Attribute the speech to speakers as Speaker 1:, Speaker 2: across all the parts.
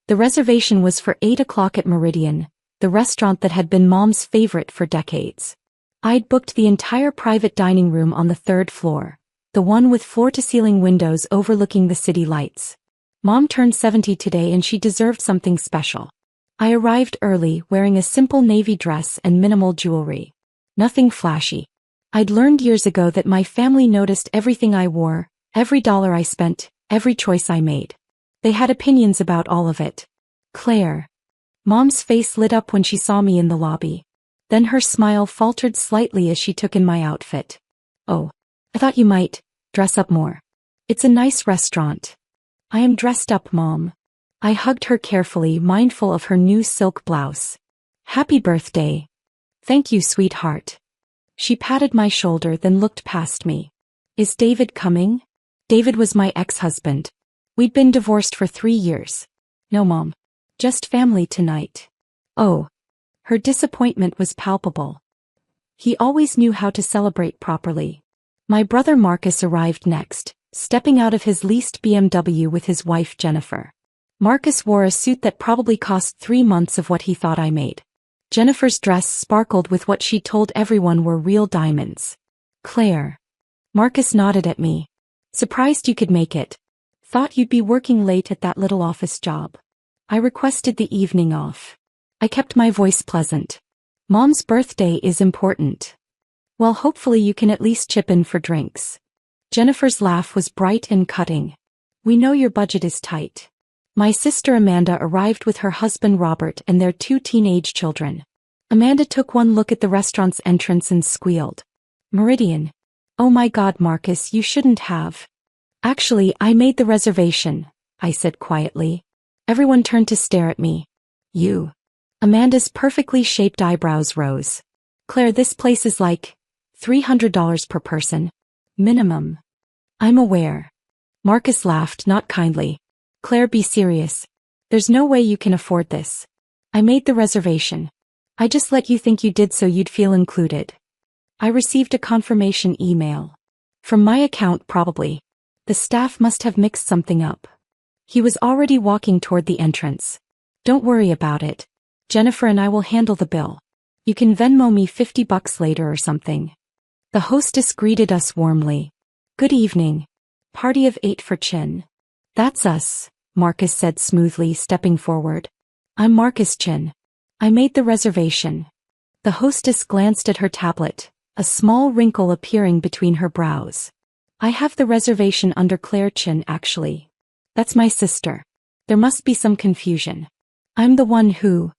Speaker 1: The reservation was for 8 o'clock at Meridian, the restaurant that had been Mom's favorite for decades. I'd booked the entire private dining room on the 3rd floor, the one with floor-to-ceiling windows overlooking the city lights. Mom turned 70 today and she deserved something special. I arrived early wearing a simple navy dress and minimal jewelry. Nothing flashy. I'd learned years ago that my family noticed everything I wore, every dollar I spent, every choice I made. They had opinions about all of it. Claire. Mom's face lit up when she saw me in the lobby. Then her smile faltered slightly as she took in my outfit. Oh, I thought you might dress up more. It's a nice restaurant. I am dressed up, Mom. I hugged her carefully, mindful of her new silk blouse. Happy birthday. Thank you, sweetheart. She patted my shoulder then looked past me. Is David coming? David was my ex-husband. We'd been divorced for 3 years. No, Mom. Just family tonight. Oh. Her disappointment was palpable. He always knew how to celebrate properly. My brother Marcus arrived next, stepping out of his leased BMW with his wife Jennifer. Marcus wore a suit that probably cost 3 months of what he thought I made. Jennifer's dress sparkled with what she told everyone were real diamonds. Claire. Marcus nodded at me. Surprised you could make it. Thought you'd be working late at that little office job. I requested the evening off. I kept my voice pleasant. Mom's birthday is important. Well, hopefully you can at least chip in for drinks. Jennifer's laugh was bright and cutting. We know your budget is tight. My sister Amanda arrived with her husband Robert and their 2 teenage children. Amanda took one look at the restaurant's entrance and squealed. Meridian. Oh my God, Marcus, you shouldn't have. Actually, I made the reservation, I said quietly. Everyone turned to stare at me. You. Amanda's perfectly shaped eyebrows rose. Claire, this place is like $300 per person. Minimum. I'm aware. Marcus laughed, not kindly. Claire, be serious. There's no way you can afford this. I made the reservation. I just let you think you did so you'd feel included. I received a confirmation email. From my account, probably. The staff must have mixed something up. He was already walking toward the entrance. Don't worry about it. Jennifer and I will handle the bill. You can Venmo me $50 later or something. The hostess greeted us warmly. Good evening. Party of 8 for Chin. That's us, Marcus said smoothly, stepping forward. I'm Marcus Chin. I made the reservation. The hostess glanced at her tablet, a small wrinkle appearing between her brows. I have the reservation under Claire Chin, actually. That's my sister. There must be some confusion. I'm the one who...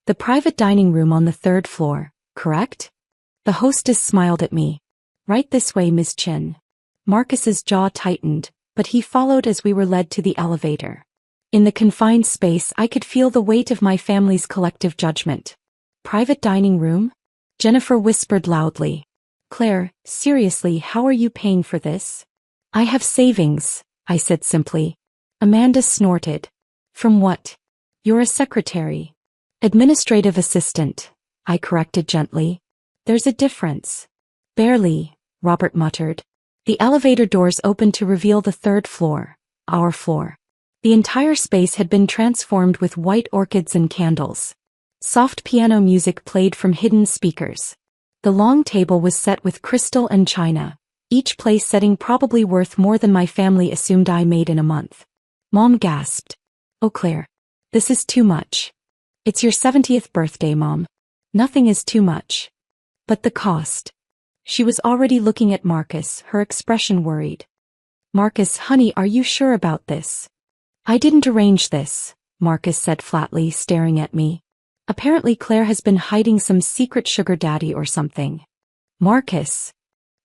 Speaker 1: The private dining room on the 3rd floor, correct? The hostess smiled at me. Right this way, Ms. Chin. Marcus's jaw tightened, but he followed as we were led to the elevator. In the confined space, I could feel the weight of my family's collective judgment. Private dining room? Jennifer whispered loudly. Claire, seriously, how are you paying for this? I have savings, I said simply. Amanda snorted. From what? You're a secretary. Administrative assistant, I corrected gently. There's a difference. Barely, Robert muttered. The elevator doors opened to reveal the 3rd floor, our floor. The entire space had been transformed with white orchids and candles. Soft piano music played from hidden speakers. The long table was set with crystal and china, each place setting probably worth more than my family assumed I made in a month. Mom gasped. Oh, Claire. This is too much. It's your 70th birthday, Mom. Nothing is too much. But the cost. She was already looking at Marcus, her expression worried. Marcus, honey, are you sure about this? I didn't arrange this, Marcus said flatly, staring at me. Apparently Claire has been hiding some secret sugar daddy or something. Marcus.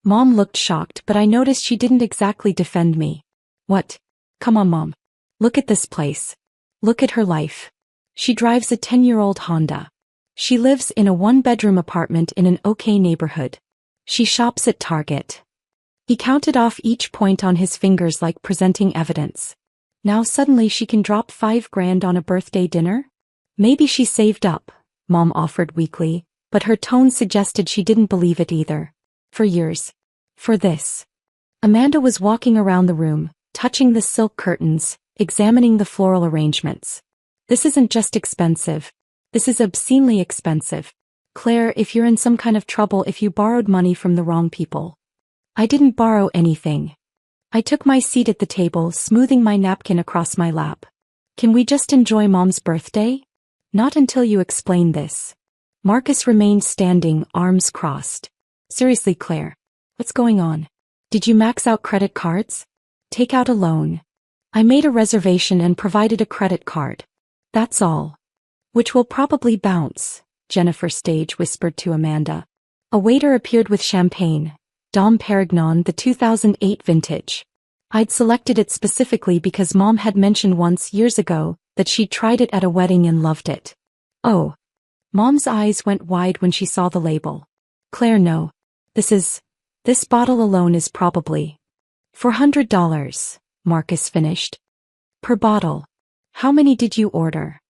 Speaker 1: Mom looked shocked, but I noticed she didn't exactly defend me. What? Come on, Mom. Look at this place. Look at her life. She drives a 10-year-old Honda. She lives in a 1-bedroom apartment in an okay neighborhood. She shops at Target. He counted off each point on his fingers like presenting evidence. Now suddenly she can drop $5,000 on a birthday dinner? Maybe she saved up, Mom offered weakly, but her tone suggested she didn't believe it either. For years. For this. Amanda was walking around the room, touching the silk curtains, examining the floral arrangements. This isn't just expensive. This is obscenely expensive. Claire, if you're in some kind of trouble if you borrowed money from the wrong people. I didn't borrow anything. I took my seat at the table, smoothing my napkin across my lap. Can we just enjoy Mom's birthday? Not until you explain this. Marcus remained standing, arms crossed. Seriously, Claire. What's going on? Did you max out credit cards? Take out a loan. I made a reservation and provided a credit card. That's all. Which will probably bounce, Jennifer Stage whispered to Amanda. A waiter appeared with champagne, Dom Perignon, the 2008 vintage. I'd selected it specifically because Mom had mentioned once years ago that she'd tried it at a wedding and loved it. Oh. Mom's eyes went wide when she saw the label. Claire, no. This bottle alone is probably $400, Marcus finished. Per bottle. How many did you order?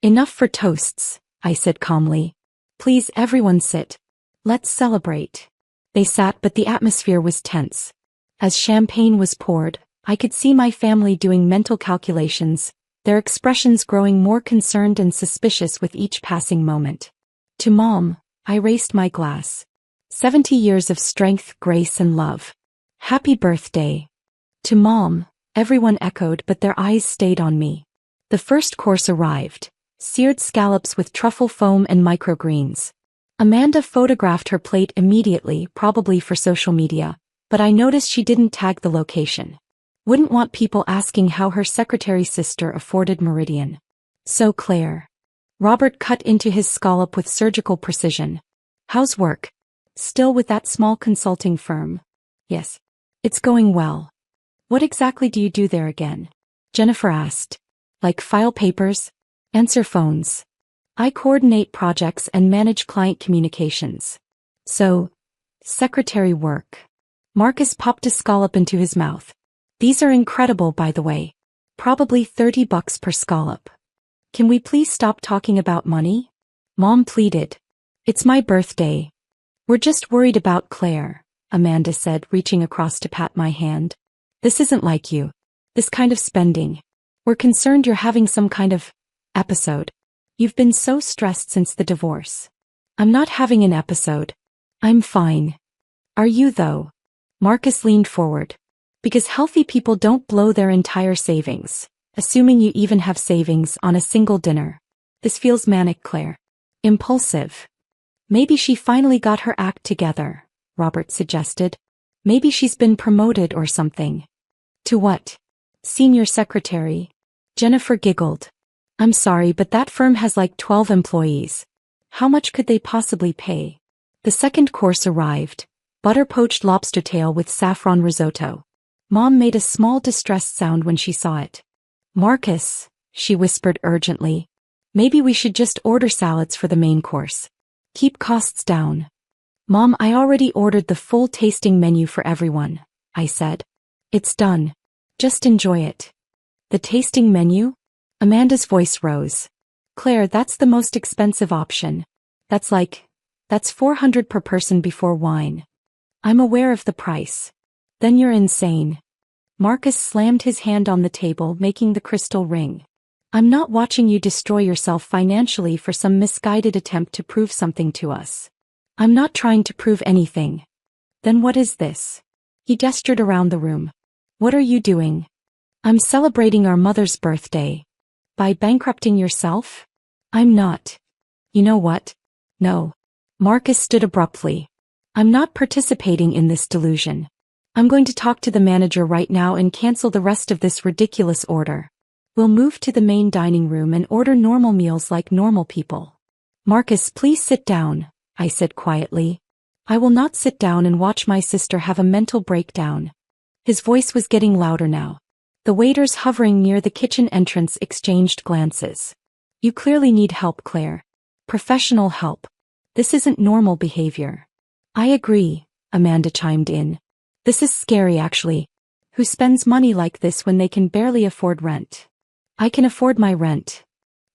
Speaker 1: Enough for toasts, I said calmly. Please everyone sit. Let's celebrate. They sat, but the atmosphere was tense. As champagne was poured, I could see my family doing mental calculations, their expressions growing more concerned and suspicious with each passing moment. To Mom, I raised my glass. 70 years of strength, grace and love. Happy birthday. To Mom, everyone echoed, but their eyes stayed on me. The first course arrived. Seared scallops with truffle foam and microgreens. Amanda photographed her plate immediately, probably for social media, but I noticed she didn't tag the location. Wouldn't want people asking how her secretary's sister afforded Meridian. So Claire. Robert cut into his scallop with surgical precision. How's work? Still with that small consulting firm? Yes. It's going well. What exactly do you do there again? Jennifer asked. Like file papers? Answer phones. I coordinate projects and manage client communications. So, secretary work. Marcus popped a scallop into his mouth. These are incredible, by the way. Probably $30 per scallop. Can we please stop talking about money? Mom pleaded. It's my birthday. We're just worried about Claire, Amanda said, reaching across to pat my hand. This isn't like you. This kind of spending. We're concerned you're having some kind of episode. You've been so stressed since the divorce. I'm not having an episode. I'm fine. Are you though? Marcus leaned forward. Because healthy people don't blow their entire savings, assuming you even have savings, on a single dinner. This feels manic, Claire. Impulsive. Maybe she finally got her act together, Robert suggested. Maybe she's been promoted or something. To what? Senior secretary. Jennifer giggled. I'm sorry, but that firm has like 12 employees. How much could they possibly pay? The second course arrived. Butter-poached lobster tail with saffron risotto. Mom made a small distressed sound when she saw it. Marcus, she whispered urgently. Maybe we should just order salads for the main course. Keep costs down. Mom, I already ordered the full tasting menu for everyone, I said. It's done. Just enjoy it. The tasting menu? Amanda's voice rose. Claire, that's the most expensive option. That's $400 per person before wine. I'm aware of the price. Then you're insane. Marcus slammed his hand on the table, making the crystal ring. I'm not watching you destroy yourself financially for some misguided attempt to prove something to us. I'm not trying to prove anything. Then what is this? He gestured around the room. What are you doing? I'm celebrating our mother's birthday. By bankrupting yourself? I'm not. You know what? No. Marcus stood abruptly. I'm not participating in this delusion. I'm going to talk to the manager right now and cancel the rest of this ridiculous order. We'll move to the main dining room and order normal meals like normal people. Marcus, please sit down, I said quietly. I will not sit down and watch my sister have a mental breakdown. His voice was getting louder now. The waiters hovering near the kitchen entrance exchanged glances. You clearly need help, Claire. Professional help. This isn't normal behavior. I agree, Amanda chimed in. This is scary actually. Who spends money like this when they can barely afford rent? I can afford my rent.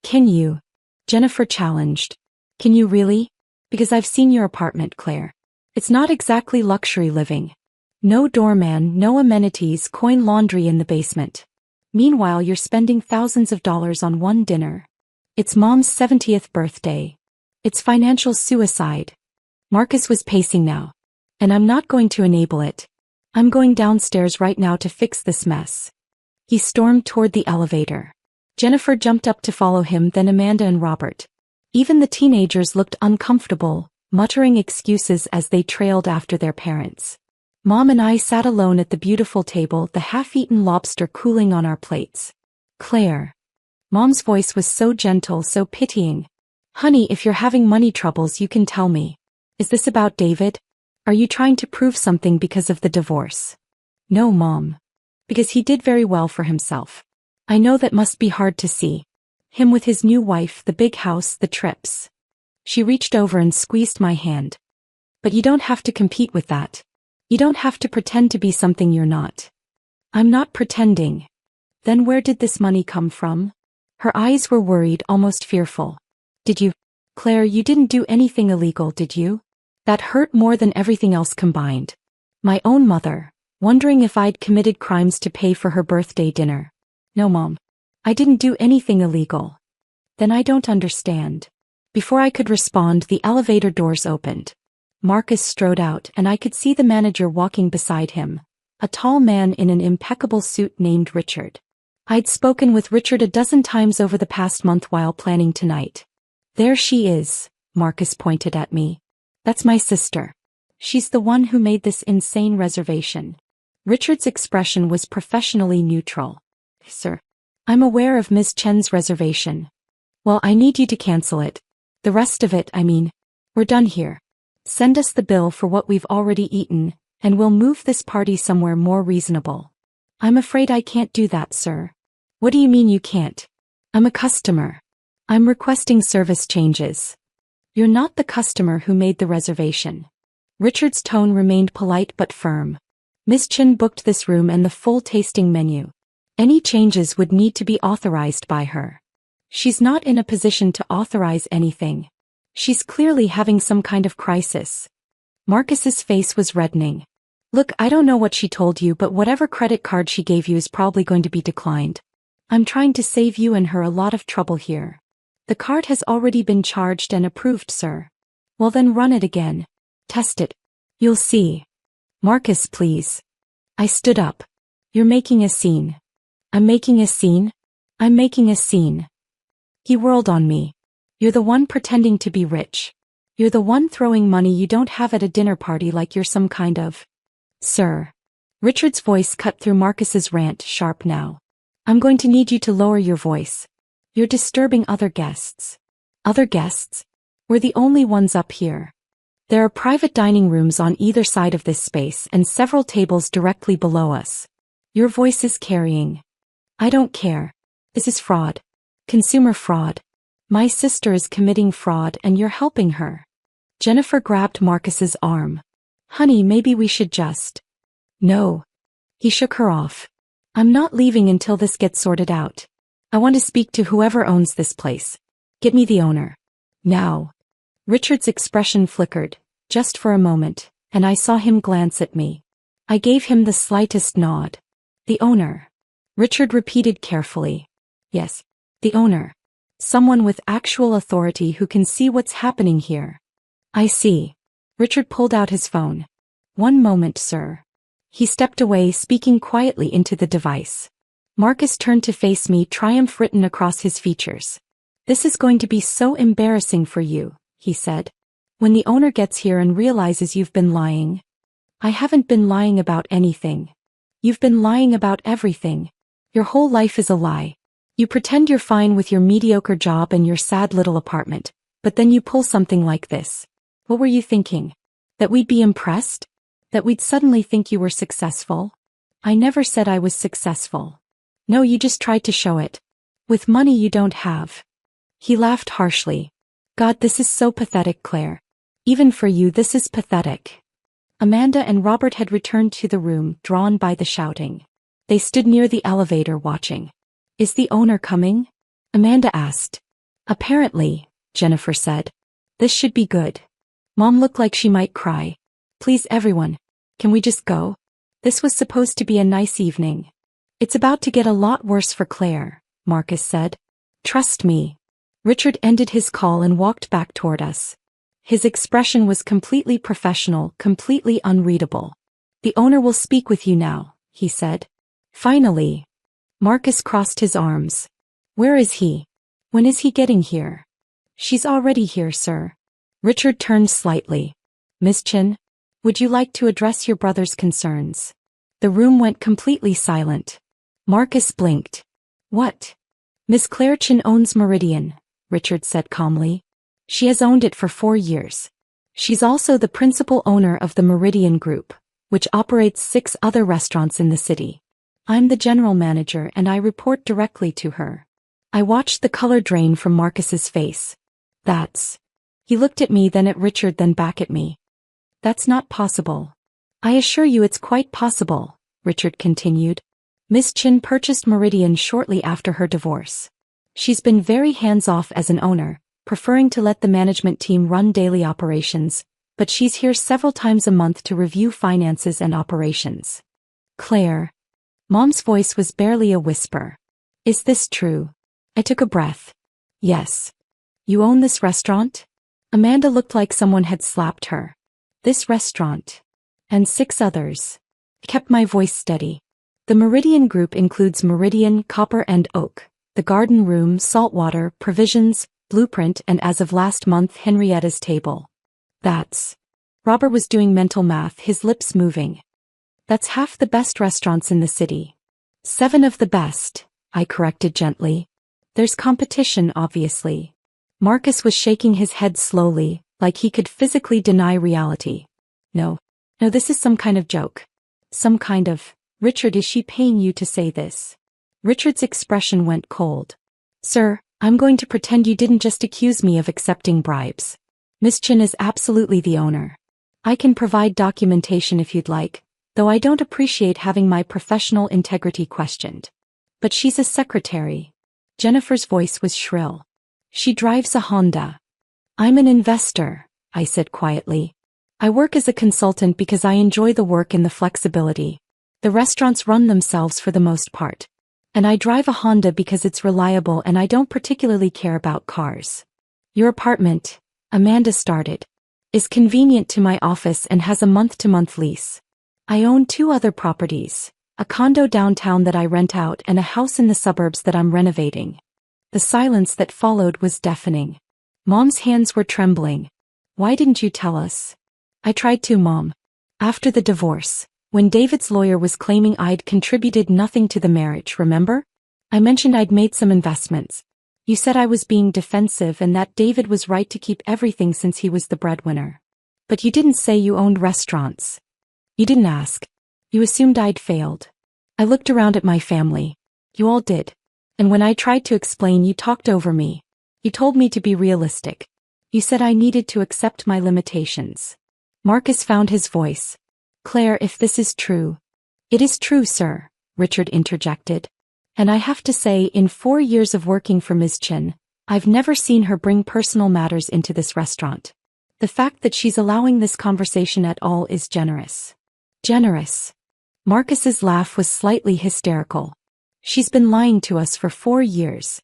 Speaker 1: Can you? Jennifer challenged. Can you really? Because I've seen your apartment, Claire. It's not exactly luxury living. No doorman, no amenities, coin laundry in the basement. Meanwhile, you're spending thousands of dollars on one dinner. It's Mom's 70th birthday. It's financial suicide. Marcus was pacing now. And I'm not going to enable it. I'm going downstairs right now to fix this mess. He stormed toward the elevator. Jennifer jumped up to follow him, then Amanda and Robert. Even the teenagers looked uncomfortable, muttering excuses as they trailed after their parents. Mom and I sat alone at the beautiful table, the half-eaten lobster cooling on our plates. Claire. Mom's voice was so gentle, so pitying. Honey, if you're having money troubles, you can tell me. Is this about David? Are you trying to prove something because of the divorce? No, Mom. Because he did very well for himself. I know that must be hard to see. Him with his new wife, the big house, the trips. She reached over and squeezed my hand. But you don't have to compete with that. You don't have to pretend to be something you're not. I'm not pretending. Then where did this money come from? Her eyes were worried, almost fearful. Did you? Claire, you didn't do anything illegal, did you? That hurt more than everything else combined. My own mother, wondering if I'd committed crimes to pay for her birthday dinner. No, Mom. I didn't do anything illegal. Then I don't understand. Before I could respond, the elevator doors opened. Marcus strode out and I could see the manager walking beside him, a tall man in an impeccable suit named Richard. I'd spoken with Richard a dozen times over the past month while planning tonight. There she is, Marcus pointed at me. That's my sister. She's the one who made this insane reservation. Richard's expression was professionally neutral. Sir, I'm aware of Ms. Chen's reservation. Well, I need you to cancel it. The rest of it, we're done here. Send us the bill for what we've already eaten, and we'll move this party somewhere more reasonable. I'm afraid I can't do that, sir. What do you mean you can't? I'm a customer. I'm requesting service changes. You're not the customer who made the reservation. Richard's tone remained polite but firm. Ms. Chen booked this room and the full tasting menu. Any changes would need to be authorized by her. She's not in a position to authorize anything. She's clearly having some kind of crisis. Marcus's face was reddening. Look, I don't know what she told you, but whatever credit card she gave you is probably going to be declined. I'm trying to save you and her a lot of trouble here. The card has already been charged and approved, sir. Well then run it again. Test it. You'll see. Marcus, please. I stood up. You're making a scene. I'm making a scene? I'm making a scene. He whirled on me. You're the one pretending to be rich. You're the one throwing money you don't have at a dinner party like you're some kind of... Sir. Richard's voice cut through Marcus's rant, sharp now. I'm going to need you to lower your voice. You're disturbing other guests. Other guests? We're the only ones up here. There are private dining rooms on either side of this space and several tables directly below us. Your voice is carrying. I don't care. This is fraud. Consumer fraud. My sister is committing fraud and you're helping her. Jennifer grabbed Marcus's arm. Honey, maybe we should just... No. He shook her off. I'm not leaving until this gets sorted out. I want to speak to whoever owns this place. Get me the owner. Now. Richard's expression flickered, just for a moment, and I saw him glance at me. I gave him the slightest nod. The owner. Richard repeated carefully. Yes, the owner. Someone with actual authority who can see what's happening here. I see. Richard pulled out his phone. One moment, sir. He stepped away, speaking quietly into the device. Marcus turned to face me, triumph written across his features. This is going to be so embarrassing for you, he said. When the owner gets here and realizes you've been lying. I haven't been lying about anything. You've been lying about everything. Your whole life is a lie. You pretend you're fine with your mediocre job and your sad little apartment, but then you pull something like this. What were you thinking? That we'd be impressed? That we'd suddenly think you were successful? I never said I was successful. No, you just tried to show it. With money you don't have. He laughed harshly. God, this is so pathetic, Claire. Even for you, this is pathetic. Amanda and Robert had returned to the room, drawn by the shouting. They stood near the elevator watching. Is the owner coming? Amanda asked. Apparently, Jennifer said. This should be good. Mom looked like she might cry. Please everyone, can we just go? This was supposed to be a nice evening. It's about to get a lot worse for Claire, Marcus said. Trust me. Richard ended his call and walked back toward us. His expression was completely professional, completely unreadable. "The owner will speak with you now," he said. Finally. Marcus crossed his arms. "Where is he? When is he getting here?" "She's already here, sir." Richard turned slightly. "Miss Chin, would you like to address your brother's concerns?" The room went completely silent. Marcus blinked. "What?" "Miss Claire Chin owns Meridian," Richard said calmly. "She has owned it for 4 years. She's also the principal owner of the Meridian Group, which operates 6 other restaurants in the city. I'm the general manager and I report directly to her." I watched the color drain from Marcus's face. "That's..." He looked at me, then at Richard, then back at me. "That's not possible." "I assure you it's quite possible," Richard continued. "Miss Chin purchased Meridian shortly after her divorce. She's been very hands-off as an owner, preferring to let the management team run daily operations, but she's here several times a month to review finances and operations." "Claire." Mom's voice was barely a whisper. "Is this true?" I took a breath. "Yes." "You own this restaurant?" Amanda looked like someone had slapped her. "This restaurant. And 6 others." I kept my voice steady. "The Meridian Group includes Meridian, Copper and Oak, the Garden Room, Saltwater, Provisions, Blueprint, and as of last month, Henrietta's Table." "That's..." Robert was doing mental math, his lips moving. "That's half the best restaurants in the city." 7 of the best, I corrected gently. "There's competition, obviously." Marcus was shaking his head slowly, like he could physically deny reality. No, this is some kind of joke. Some kind of..." "Richard, is she paying you to say this?" Richard's expression went cold. "Sir, I'm going to pretend you didn't just accuse me of accepting bribes. Miss Chin is absolutely the owner. I can provide documentation if you'd like, though I don't appreciate having my professional integrity questioned. But she's a secretary." Jennifer's voice was shrill. "She drives a Honda." "I'm an investor," I said quietly. "I work as a consultant because I enjoy the work and the flexibility. The restaurants run themselves for the most part. And I drive a Honda because it's reliable and I don't particularly care about cars. Your apartment," Amanda started, "is convenient to my office and has a month-to-month lease. I own 2 other properties, a condo downtown that I rent out and a house in the suburbs that I'm renovating." The silence that followed was deafening. Mom's hands were trembling. "Why didn't you tell us?" "I tried to, Mom. After the divorce, when David's lawyer was claiming I'd contributed nothing to the marriage, remember? I mentioned I'd made some investments. You said I was being defensive and that David was right to keep everything since he was the breadwinner. But you didn't say you owned restaurants. You didn't ask. You assumed I'd failed. I looked around at my family. You all did. And when I tried to explain, you talked over me. You told me to be realistic. You said I needed to accept my limitations." Marcus found his voice. "Claire, if this is true..." "It is true, sir," Richard interjected. "And I have to say, in 4 years of working for Ms. Chin, I've never seen her bring personal matters into this restaurant. The fact that she's allowing this conversation at all is generous." "Generous?" Marcus's laugh was slightly hysterical. "She's been lying to us for 4 years.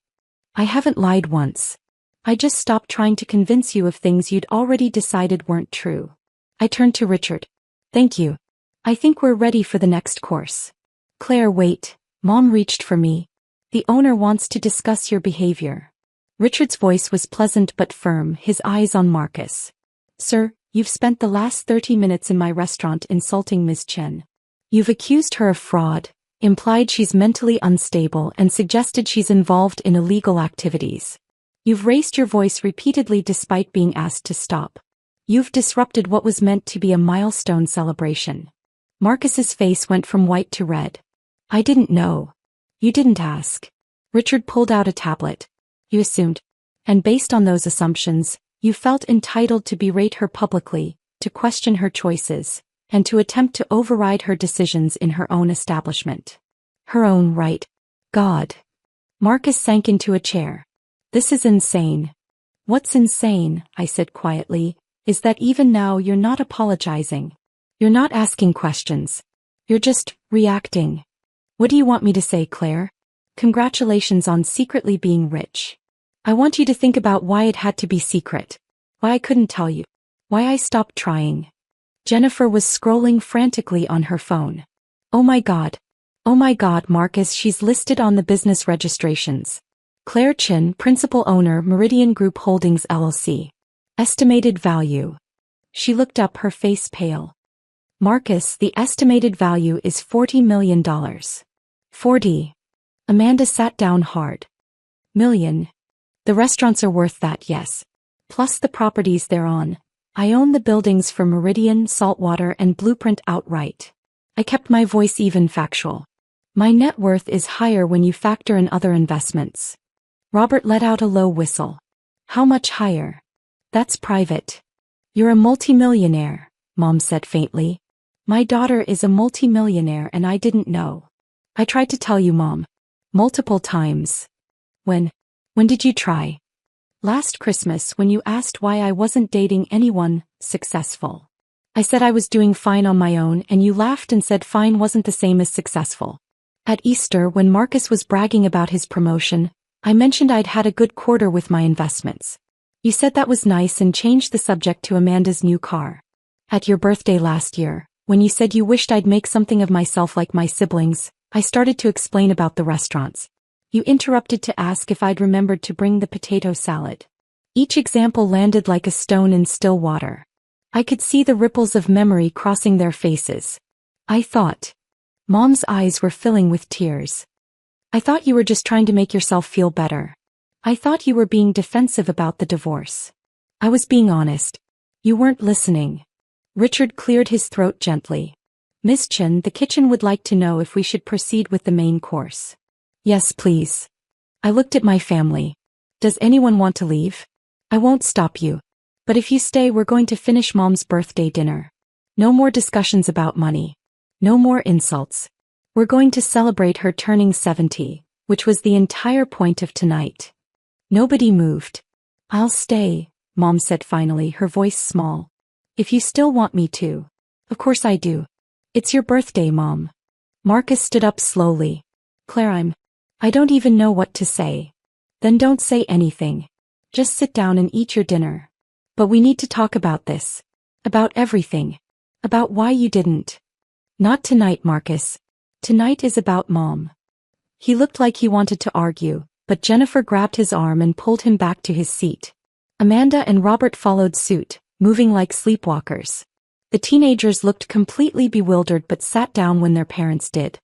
Speaker 1: I haven't lied once. I just stopped trying to convince you of things you'd already decided weren't true." I turned to Richard. "Thank you. I think we're ready for the next course." "Claire, wait." Mom reached for me. "The owner wants to discuss your behavior." Richard's voice was pleasant but firm, his eyes on Marcus. "Sir, you've spent the last 30 minutes in my restaurant insulting Ms. Chen. You've accused her of fraud, implied she's mentally unstable, and suggested she's involved in illegal activities. You've raised your voice repeatedly despite being asked to stop. You've disrupted what was meant to be a milestone celebration." Marcus's face went from white to red. "I didn't know. You didn't ask." Richard pulled out a tablet. "You assumed. And based on those assumptions, you felt entitled to berate her publicly, to question her choices, and to attempt to override her decisions in her own establishment. Her own right. God." Marcus sank into a chair. "This is insane." "What's insane," I said quietly, "is that even now you're not apologizing. You're not asking questions. You're just reacting. What do you want me to say, Claire? Congratulations on secretly being rich." I want you to think about why it had to be secret. Why I couldn't tell you. Why I stopped trying. Jennifer was scrolling frantically on her phone. Oh my God. Oh my God, Marcus, she's listed on the business registrations. Claire Chin, principal owner, Meridian Group Holdings LLC. Estimated value. She looked up, her face pale. Marcus, the estimated value is $40 million. 40. Amanda sat down hard. Million. The restaurants are worth that, yes. Plus the properties they're on. I own the buildings for Meridian, Saltwater, and Blueprint outright. I kept my voice even, factual. My net worth is higher when you factor in other investments. Robert let out a low whistle. How much higher? That's private. You're a multimillionaire, Mom said faintly. My daughter is a multimillionaire and I didn't know. I tried to tell you, Mom. Multiple times. When did you try? Last Christmas, when you asked why I wasn't dating anyone successful. I said I was doing fine on my own and you laughed and said fine wasn't the same as successful. At Easter, when Marcus was bragging about his promotion, I mentioned I'd had a good quarter with my investments. You said that was nice and changed the subject to Amanda's new car. At your birthday last year, when you said you wished I'd make something of myself like my siblings, I started to explain about the restaurants. You interrupted to ask if I'd remembered to bring the potato salad. Each example landed like a stone in still water. I could see the ripples of memory crossing their faces. I thought. Mom's eyes were filling with tears. I thought you were just trying to make yourself feel better. I thought you were being defensive about the divorce. I was being honest. You weren't listening. Richard cleared his throat gently. Miss Chin, the kitchen would like to know if we should proceed with the main course. Yes, please. I looked at my family. Does anyone want to leave? I won't stop you. But if you stay, we're going to finish Mom's birthday dinner. No more discussions about money. No more insults. We're going to celebrate her turning 70, which was the entire point of tonight. Nobody moved. I'll stay, Mom said finally, her voice small. If you still want me to. Of course I do. It's your birthday, Mom. Marcus stood up slowly. Claire, I don't even know what to say. Then don't say anything. Just sit down and eat your dinner. But we need to talk about this. About everything. About why you didn't. Not tonight, Marcus. Tonight is about Mom. He looked like he wanted to argue, but Jennifer grabbed his arm and pulled him back to his seat. Amanda and Robert followed suit, moving like sleepwalkers. The teenagers looked completely bewildered but sat down when their parents did.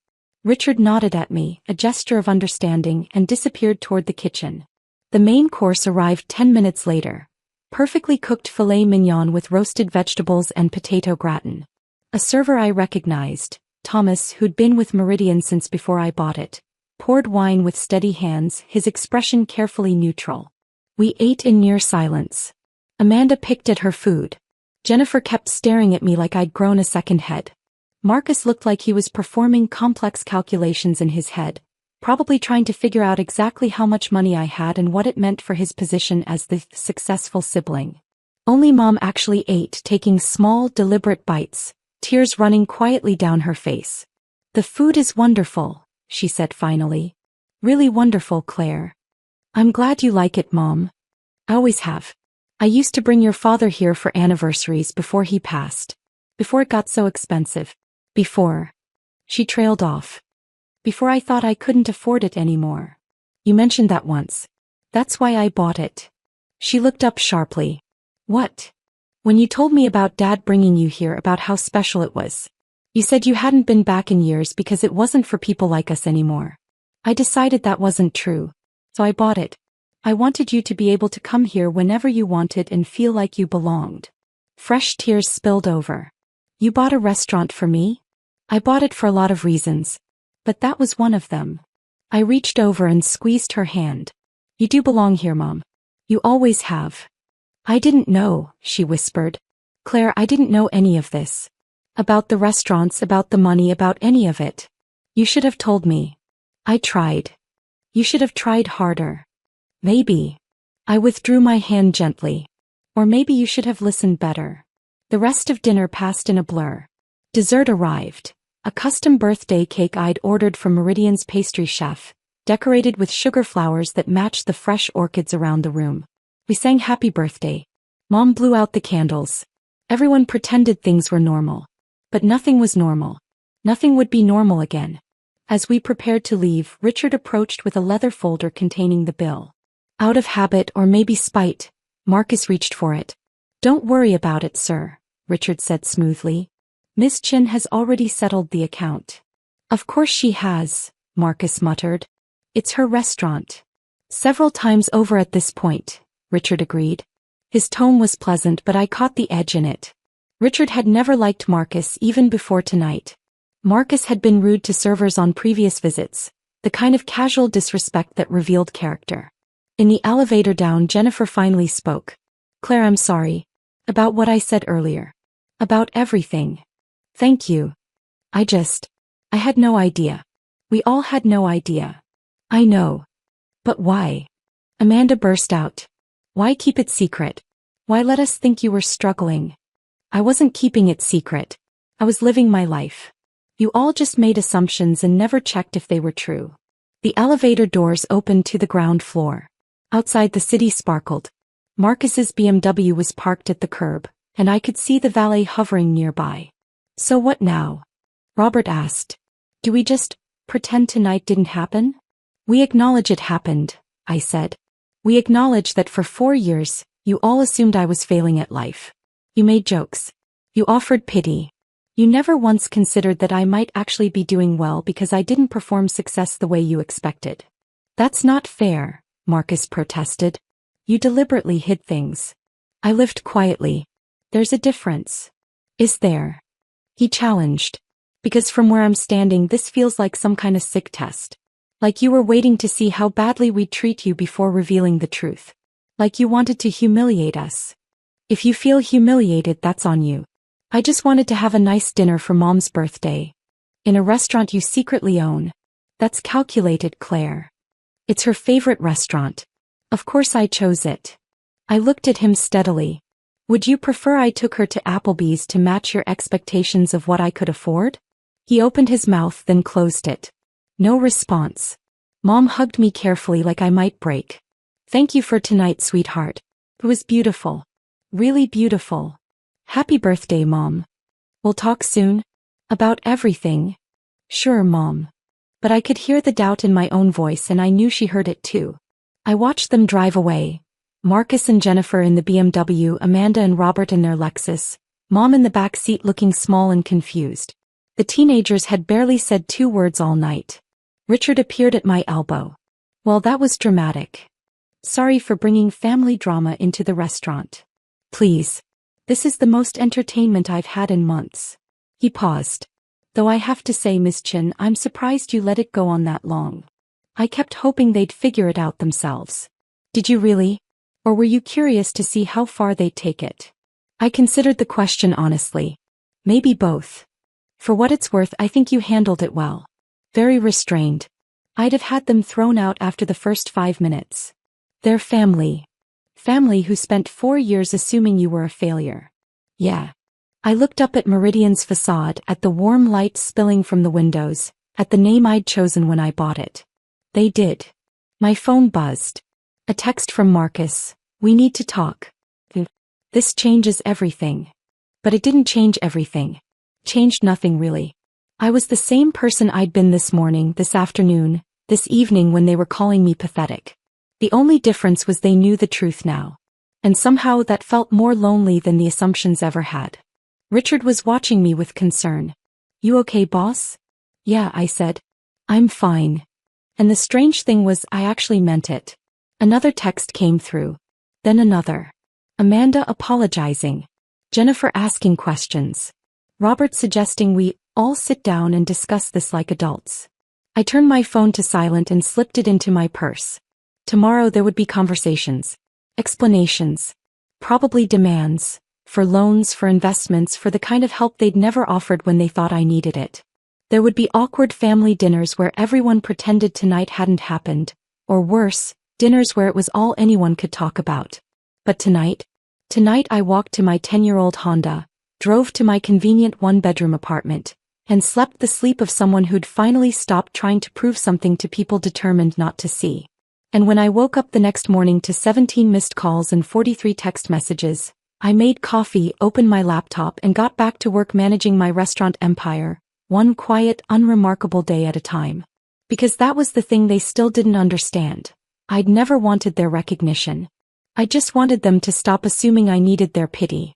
Speaker 1: Richard nodded at me, a gesture of understanding, and disappeared toward the kitchen. The main course arrived 10 minutes later. Perfectly cooked filet mignon with roasted vegetables and potato gratin. A server I recognized, Thomas, who'd been with Meridian since before I bought it, poured wine with steady hands, his expression carefully neutral. We ate in near silence. Amanda picked at her food. Jennifer kept staring at me like I'd grown a second head. Marcus looked like he was performing complex calculations in his head, probably trying to figure out exactly how much money I had and what it meant for his position as the successful sibling. Only Mom actually ate, taking small, deliberate bites, tears running quietly down her face. The food is wonderful, she said finally. Really wonderful, Claire. I'm glad you like it, Mom. I always have. I used to bring your father here for anniversaries before he passed. Before it got so expensive. Before. She trailed off. Before I thought I couldn't afford it anymore. You mentioned that once. That's why I bought it. She looked up sharply. What? When you told me about Dad bringing you here, about how special it was. You said you hadn't been back in years because it wasn't for people like us anymore. I decided that wasn't true. So I bought it. I wanted you to be able to come here whenever you wanted and feel like you belonged. Fresh tears spilled over. You bought a restaurant for me? I bought it for a lot of reasons. But that was one of them. I reached over and squeezed her hand. You do belong here, Mom. You always have. I didn't know, she whispered. Claire, I didn't know any of this. About the restaurants, about the money, about any of it. You should have told me. I tried. You should have tried harder. Maybe. I withdrew my hand gently. Or maybe you should have listened better. The rest of dinner passed in a blur. Dessert arrived. A custom birthday cake I'd ordered from Meridian's pastry chef, decorated with sugar flowers that matched the fresh orchids around the room. We sang Happy Birthday. Mom blew out the candles. Everyone pretended things were normal. But nothing was normal. Nothing would be normal again. As we prepared to leave, Richard approached with a leather folder containing the bill. Out of habit or maybe spite, Marcus reached for it. "Don't worry about it, sir," Richard said smoothly. "Miss Chin has already settled the account." "Of course she has," Marcus muttered. "It's her restaurant." "Several times over at this point," Richard agreed. His tone was pleasant, but I caught the edge in it. Richard had never liked Marcus even before tonight. Marcus had been rude to servers on previous visits, the kind of casual disrespect that revealed character. In the elevator down, Jennifer finally spoke. "Claire, I'm sorry. About what I said earlier. About everything. Thank you. I had no idea. We all had no idea." "I know. But why?" Amanda burst out. "Why keep it secret? Why let us think you were struggling?" "I wasn't keeping it secret. I was living my life. You all just made assumptions and never checked if they were true." The elevator doors opened to the ground floor. Outside, the city sparkled. Marcus's BMW was parked at the curb, and I could see the valet hovering nearby. "So what now?" Robert asked. "Do we just pretend tonight didn't happen?" "We acknowledge it happened," I said. "We acknowledge that for 4 years, you all assumed I was failing at life. You made jokes. You offered pity. You never once considered that I might actually be doing well because I didn't perform success the way you expected." "That's not fair," Marcus protested. "You deliberately hid things." "I lived quietly. There's a difference." "Is there?" he challenged. "Because from where I'm standing, this feels like some kind of sick test. Like you were waiting to see how badly we'd treat you before revealing the truth. Like you wanted to humiliate us. If you feel humiliated, that's on you. I just wanted to have a nice dinner for Mom's birthday. In a restaurant you secretly own. That's calculated, Claire. It's her favorite restaurant. Of course I chose it." I looked at him steadily. "Would you prefer I took her to Applebee's to match your expectations of what I could afford?" He opened his mouth, then closed it. No response. Mom hugged me carefully like I might break. "Thank you for tonight, sweetheart. It was beautiful. Really beautiful. Happy birthday, Mom. We'll talk soon? About everything?" "Sure, Mom." But I could hear the doubt in my own voice, and I knew she heard it too. I watched them drive away. Marcus and Jennifer in the BMW, Amanda and Robert in their Lexus, Mom in the back seat looking small and confused. The teenagers had barely said 2 words all night. Richard appeared at my elbow. "Well, that was dramatic. Sorry for bringing family drama into the restaurant. Please. This is the most entertainment I've had in months." He paused. "Though I have to say, Miss Chin, I'm surprised you let it go on that long. I kept hoping they'd figure it out themselves." "Did you really? Or were you curious to see how far they'd take it?" I considered the question honestly. "Maybe both. For what it's worth, I think you handled it well. Very restrained. I'd have had them thrown out after the first 5 minutes. They're family. Family who spent 4 years assuming you were a failure." "Yeah." I looked up at Meridian's facade, at the warm light spilling from the windows, at the name I'd chosen when I bought it. They did. My phone buzzed. A text from Marcus. "We need to talk. This changes everything." But it didn't change everything. Changed nothing really. I was the same person I'd been this morning, this afternoon, this evening when they were calling me pathetic. The only difference was they knew the truth now. And somehow that felt more lonely than the assumptions ever had. Richard was watching me with concern. "You okay, boss?" "Yeah," I said. "I'm fine." And the strange thing was, I actually meant it. Another text came through. Then another. Amanda apologizing. Jennifer asking questions. Robert suggesting we all sit down and discuss this like adults. I turned my phone to silent and slipped it into my purse. Tomorrow there would be conversations. Explanations. Probably demands. For loans, for investments, for the kind of help they'd never offered when they thought I needed it. There would be awkward family dinners where everyone pretended tonight hadn't happened, or worse, dinners where it was all anyone could talk about. But tonight I walked to my 10-year-old Honda, drove to my convenient 1-bedroom apartment, and slept the sleep of someone who'd finally stopped trying to prove something to people determined not to see. And when I woke up the next morning to 17 missed calls and 43 text messages, I made coffee, opened my laptop, and got back to work managing my restaurant empire, one quiet, unremarkable day at a time. Because that was the thing they still didn't understand. I'd never wanted their recognition. I just wanted them to stop assuming I needed their pity.